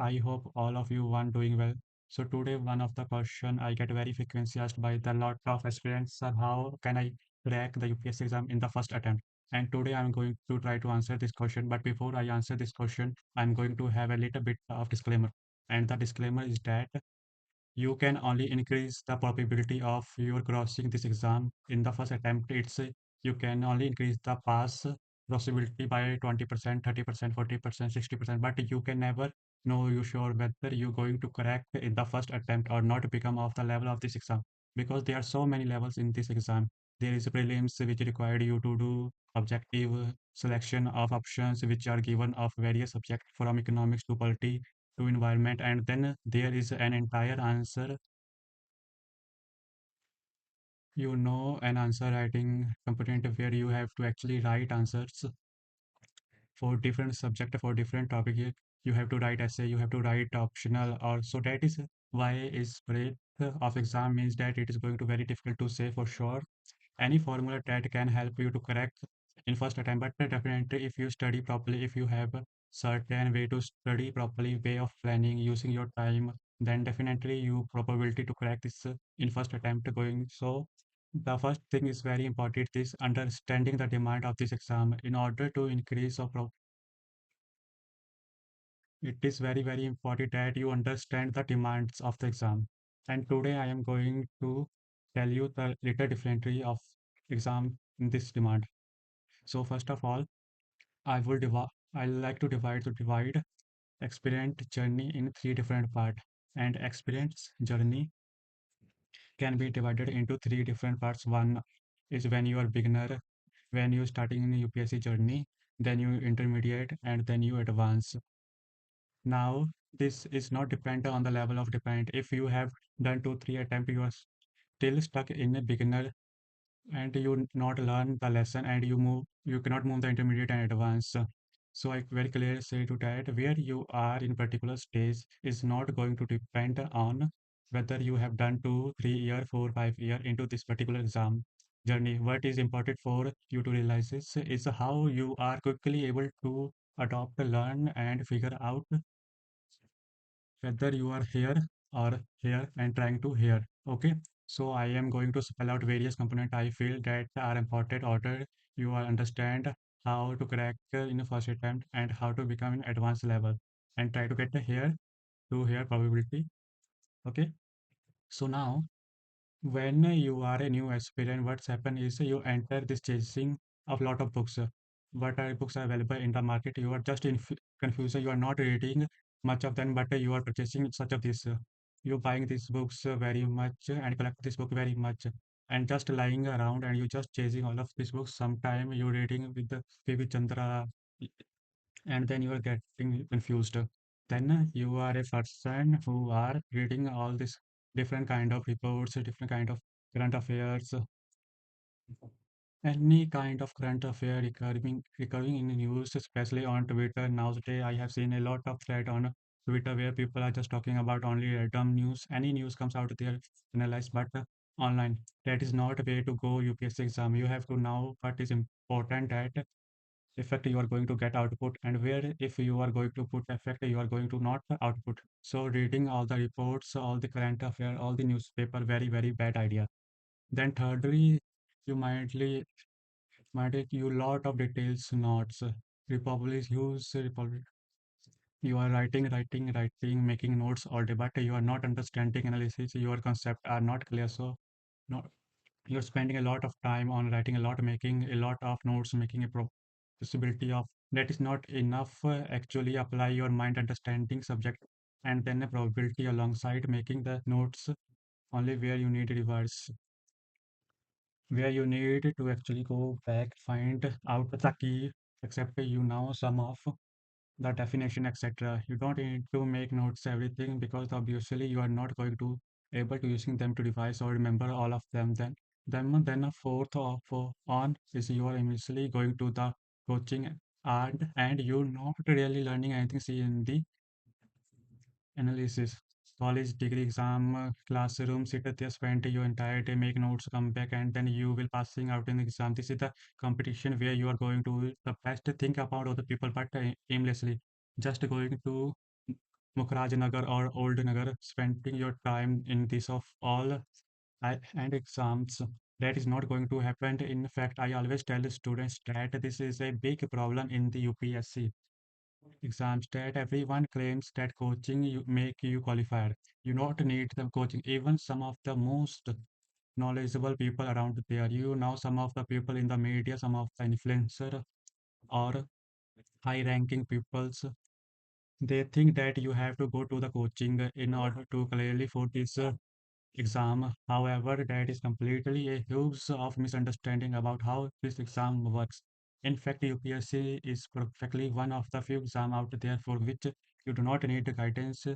I hope all of you are doing well. So today one of the question I get very frequently asked by the lot of aspirants are how can I crack the UPSC exam in the first attempt? And today I'm going to try to answer this question. But before I answer this question, I'm going to have a little bit of disclaimer. And the disclaimer is that you can only increase the probability of your crossing this exam in the first attempt. You can only increase the pass possibility by 20%, 30%, 40%, 60%, but you can never know you sure whether you're going to crack in the first attempt or not become of the level of this exam, because there are so many levels in this exam. There is prelims which required you to do objective selection of options which are given of various subjects from economics to polity to environment, and then there is an entire answer, an answer writing component where you have to actually write answers for different subject, for different topic. You have to write essay, you have to write optional, or so that is why is breadth of exam means that it is going to very difficult to say for sure any formula that can help you to correct in first attempt. But definitely if you study properly, if you have a certain way to study properly, way of planning using your time, then definitely you probability to correct this in first attempt going. So the first thing is very important is understanding the demand of this exam. In order to increase or it is very important that you understand the demands of the exam. And today I am going to tell you the little differently of exam in this demand. So first of all, I like to divide experience journey in three different parts. And experience journey can be divided into three different parts. One is when you are beginner, when you starting in the UPSC journey, then you intermediate, and then you advance. Now, this is not dependent on the level of dependent. If you have done two, three attempts, you are still stuck in a beginner and you not learn the lesson and you cannot move the intermediate and advanced. So I very clearly say to that where you are in particular stage is not going to depend on whether you have done 2 3 year 4 5 year into this particular exam journey. What is important for you to realize is how you are quickly able to adopt, learn, and figure out whether you are here or here and trying to here. Okay, so I am going to spell out various components I feel that are important order you will understand how to crack in the first attempt and how to become an advanced level and try to get the here to here probability. Okay, so now when you are a new aspirant, what's happened is you enter this chasing of lot of books. What are books are available in the market? You are just in confused. You are not reading much of them, but you are purchasing such of this. You buying these books very much and collect this book very much and just lying around and you just chasing all of these books. Sometime you reading with the P.V. Chandra and then you are getting confused. Then you are a person who are reading all these different kind of reports, different kind of current affairs, any kind of current affair recurring in the news, especially on Twitter. Nowadays, I have seen a lot of thread on Twitter where people are just talking about only random news. Any news comes out there, analyzed, but online. That is not a way to go UPSC exam. You have to know what is important that effect you are going to get output and where if you are going to put effect you are going to not output. So reading all the reports, all the current affair, all the newspaper, very bad idea. Then thirdly, you might you lot of details notes. Republic use republic. You are writing, making notes all day, but you are not understanding analysis. Your concept are not clear. So no, you're spending a lot of time on writing a lot, making a lot of notes, making a possibility of that is not enough. Actually, apply your mind understanding subject and then a probability alongside making the notes only where you need revise, where you need to actually go back, find out the key, except you know some of the definition, etc. You don't need to make notes everything because obviously you are not going to able to using them to revise or remember all of them. Then a fourth of on is you are immediately going to the coaching and you not really learning anything. See in the analysis. College degree exam, classroom, sit there, spend your entire day, make notes, come back, and then you will passing out in the exam. This is the competition where you are going to the best think about other people, but aimlessly, just going to Mukhraj Nagar or Old Nagar, spending your time in this of all and exams. That is not going to happen. In fact, I always tell the students that this is a big problem in the UPSC exams, that everyone claims that coaching you make you qualified. You not need the coaching. Even some of the most knowledgeable people around there, some of the people in the media, some of the influencer or high ranking peoples, they think that you have to go to the coaching in order to clearly for this exam. However, that is completely a huge of misunderstanding about how this exam works. In fact, UPSC is perfectly one of the few exam out there for which you do not need guidance.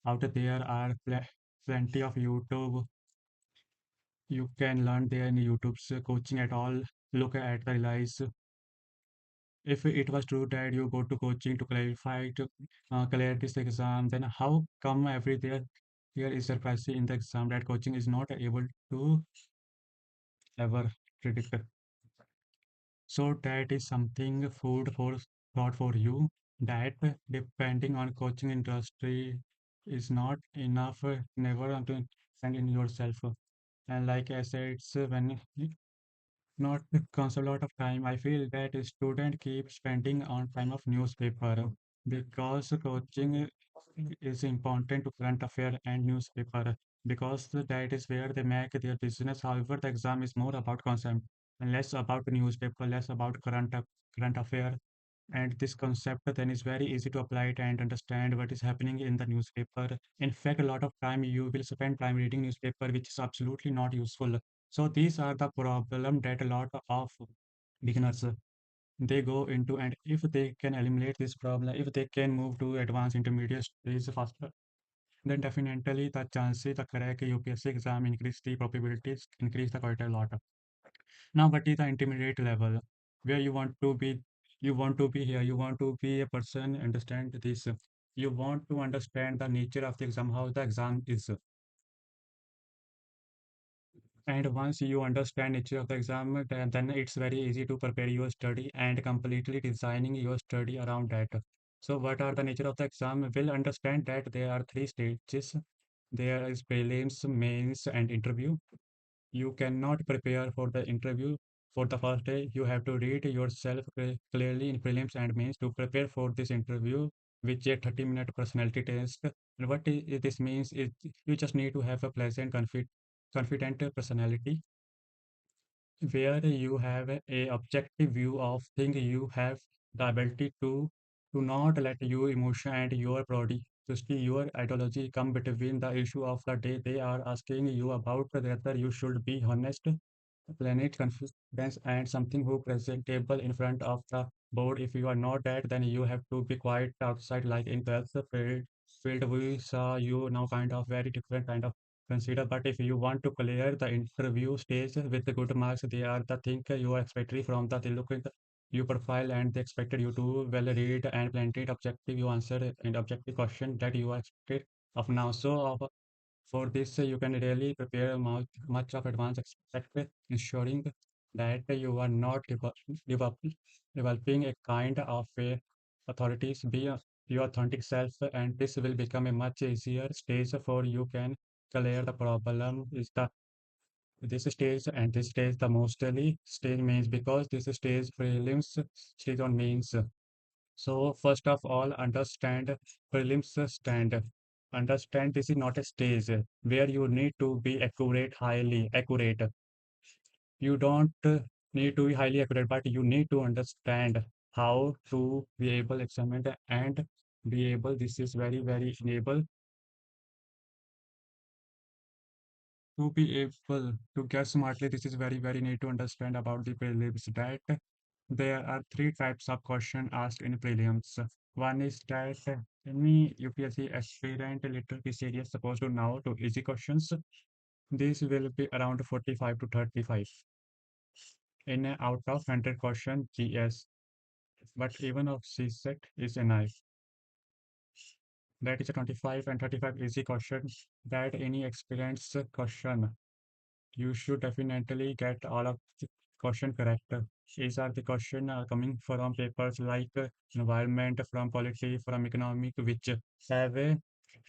Out there are plenty of YouTube. You can learn there in YouTube's coaching at all. Look at the realize if it was true that you go to coaching to clarify to clear this exam, then how come every there here is surprising in the exam that coaching is not able to ever predict? So that is something food for thought for you, that depending on coaching industry is not enough, never to spend in yourself. And like I said, it's when not consume a lot of time. I feel that a student keeps spending on time of newspaper because coaching is important to current affair and newspaper because that is where they make their business. However, the exam is more about concept and less about newspaper, less about current affair. And this concept then is very easy to apply it and understand what is happening in the newspaper. In fact, a lot of time you will spend time reading newspaper, which is absolutely not useful. So these are the problem that a lot of beginners they go into, and if they can eliminate this problem, if they can move to advanced intermediate stage faster, then definitely the chances the correct UPSC exam increase, the probabilities increase the quite a lot. Now, what is the intermediate level where you want to be? You want to be here. You want to be a person. Understand this. You want to understand the nature of the exam, how the exam is. And once you understand nature of the exam, then it's very easy to prepare your study and completely designing your study around that. So, what are the nature of the exam? We'll understand that there are three stages. There is prelims, mains, and interview. You cannot prepare for the interview for the first day. You have to read yourself clearly in prelims and mains to prepare for this interview, which is a 30-minute personality test. And what this means is you just need to have a pleasant, confident personality where you have a objective view of things. You have the ability to not let your emotion and your body, just your ideology come between the issue of the day. They are asking you about whether you should be honest, planet confidence, and something who presentable in front of the board. If you are not that, then you have to be quiet outside, like in 12th field we saw you now kind of very different kind of consider. But if you want to clear the interview stage with the good marks, they are the thing you are expected from the they look at your profile, and they expected you to well read and plenty objective you answer and objective question that you are expected of now. So for this, you can really prepare much of advance expect, ensuring that you are not develop, developing a kind of a authorities, be your authentic self, and this will become a much easier stage for you can clear the problem is the this stage, and this stage the mostly stage means because this stage prelims stage on means. So first of all, understand prelims stand. Understand this is not a stage where you need to be accurate, highly accurate. You don't need to be highly accurate, but you need to understand how to be able examine and be able. This is very enable to be able to guess smartly. This is very need to understand about the prelims that there are three types of question asked in prelims. One is that any UPSC aspirant literally serious supposed to know to easy questions. These will be around 45 to 35 in a out of 100 question GS. But even of CSET is a knife. That is a 25 and 35 easy questions that any experienced question. You should definitely get all of the question correct. These are the questions are coming from papers like environment, from polity, from economic, which have a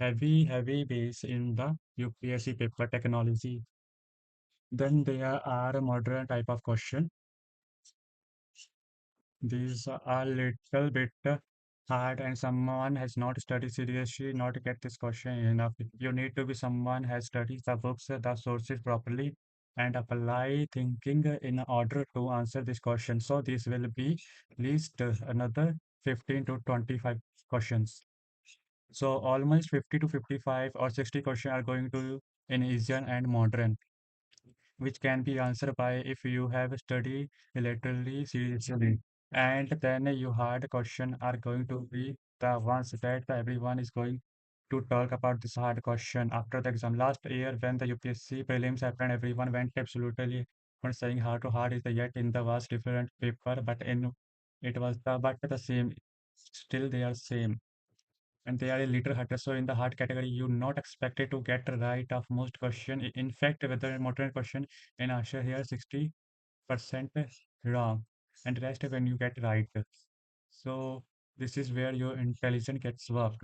heavy base in the UPSC paper technology. Then there are a modern type of question. These are little bit hard, and someone has not studied seriously not get this question enough. You need to be someone has studied the books, the sources properly, and apply thinking in order to answer this question. So this will be at least another 15 to 25 questions. So almost 50 to 55 or 60 questions are going to in Asian and modern, which can be answered by if you have studied literally seriously. And then your hard question are going to be the ones that everyone is going to talk about this hard question after the exam. Last year, when the UPSC prelims happened, everyone went absolutely on saying how to hard is the yet in the was different paper, but in it was the same. Still, they are same and they are a little harder. So in the hard category, you not expected to get right of most question. In fact, whether modern question in answer here 60% wrong, and rest when you get right. So this is where your intelligence gets work.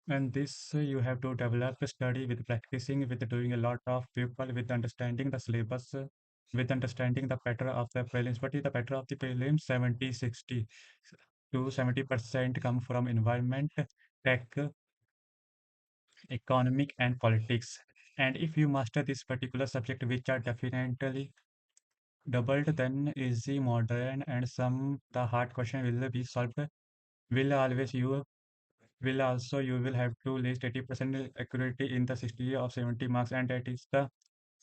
And this you have to develop study with practicing, with doing a lot of people, with understanding the syllabus, with understanding the pattern of the prelims. What is the pattern of the prelims? 70, 60 to 70% come from environment, tech, economic and politics. And if you master this particular subject, which are definitely doubled, then easy, modern, and some the hard question will be solved. Will always you will also you will have to list 80% accuracy in the 60 of 70 marks, and that is the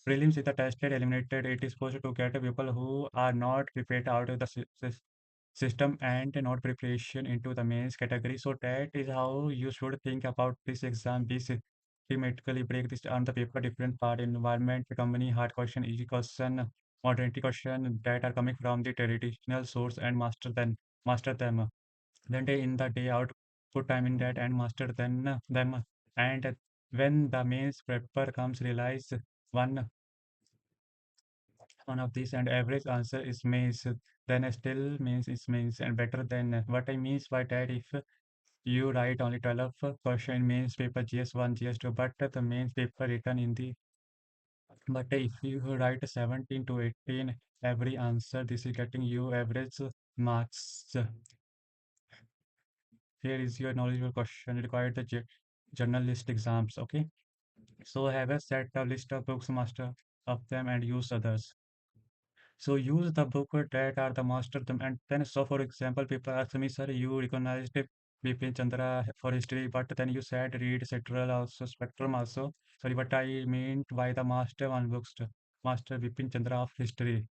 prelims is the tested eliminated. It is supposed to get people who are not prepared out of the system and not preparation into the mains category. So that is how you should think about this exam. This thematically break this on the paper different part environment, company, hard question, easy question, modernity question that are coming from the traditional source and master them. Then day in the day out, put time in that and master them. And when the mains paper comes, realize one one of these and average answer is means, then still means is means and better than what I means by that if you write only 12 question means paper GS1 GS2 but the mains paper written in the but if you write 17 to 18 every answer this is getting you average marks. Here is your knowledgeable question required the journalist exams. Okay, so have a set a list of books master of them and use others. So use the book that are the master them and then so for example people ask me sir you recognized Bipin Chandra for history but then you said read Central also Spectrum also sorry what I meant by the master one books master Bipin Chandra of history.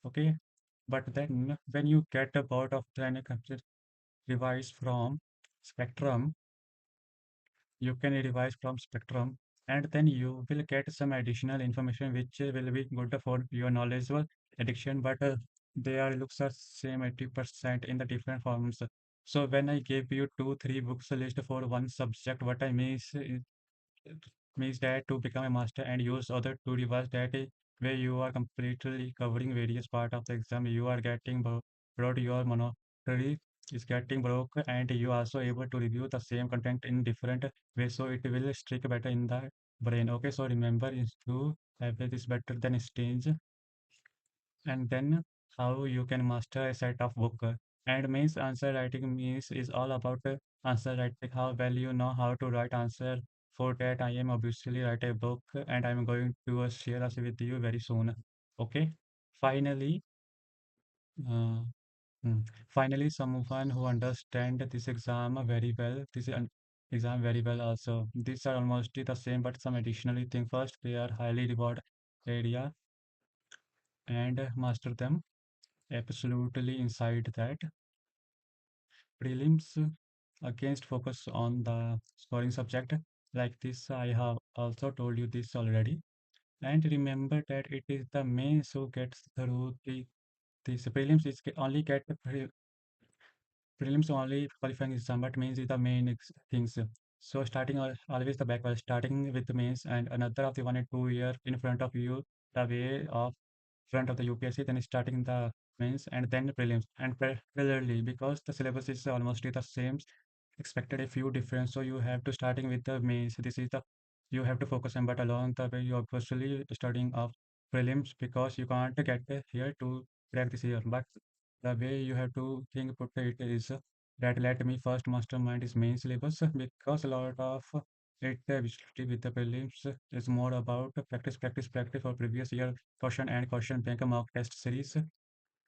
Okay, but then when you get a part of then revise from Spectrum you can revise from Spectrum and then you will get some additional information which will be good for your knowledgeable addiction but they are looks are same 80% in the different forms. So when I gave you two three books list for one subject what I mean is means that to become a master and use other to revise that where you are completely covering various part of the exam you are getting broad your monetary is getting broke and you also able to review the same content in different ways so it will stick better in the brain. Okay, so remember is to have this better than stage and then how you can master a set of book and means answer writing means is all about answer writing how well you know how to write answer. For that I am obviously write a book and I'm going to share us with you very soon. Okay, finally uh, finally someone who understand this exam very well this exam very well also these are almost the same but some additionally thing first they are highly reward area and master them absolutely inside that prelims against focus on the scoring subject like this I have also told you this already and remember that it is the mains who gets through this prelims is only get prelims only qualifying exam but mains is the main things. So starting always the backward starting with the mains and another of the 1 and 2 year in front of you the way of front of the UPSC, then starting the mains and then prelims and parallelly because the syllabus is almost the same, expected a few difference. So you have to starting with the mains. This is the you have to focus on, but along the way you are personally studying of prelims because you can't get here to crack this year. But the way you have to think put it is that let me first mastermind is main syllabus because a lot of it visually with the prelims is more about practice for previous year question and question bank mock test series,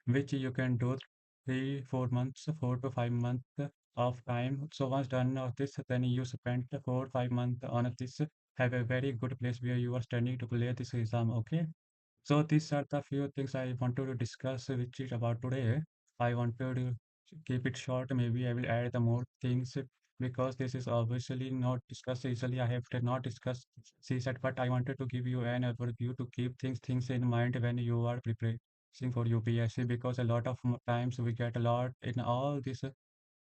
which you can do 3 4 months 4 to 5 months of time. So once done of this, then you spend 4 5 months on this, have a very good place where you are studying to clear this exam. Okay, so these are the few things I wanted to discuss which is about today. I wanted to keep it short. Maybe I will add the more things because this is obviously not discussed easily. I have to not discuss CSAT, but I wanted to give you an overview to keep things in mind when you are preparing for UPSC because a lot of times we get a lot in all this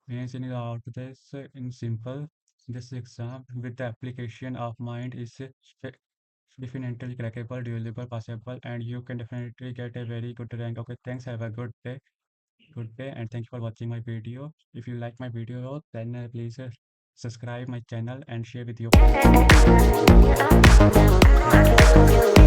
means in out this in simple this exam with the application of mind is definitely crackable, doable, possible, and you can definitely get a very good rank. Okay, thanks. Have a good day, and thank you for watching my video. If you like my video, then please subscribe my channel and share with your friends. Thank you.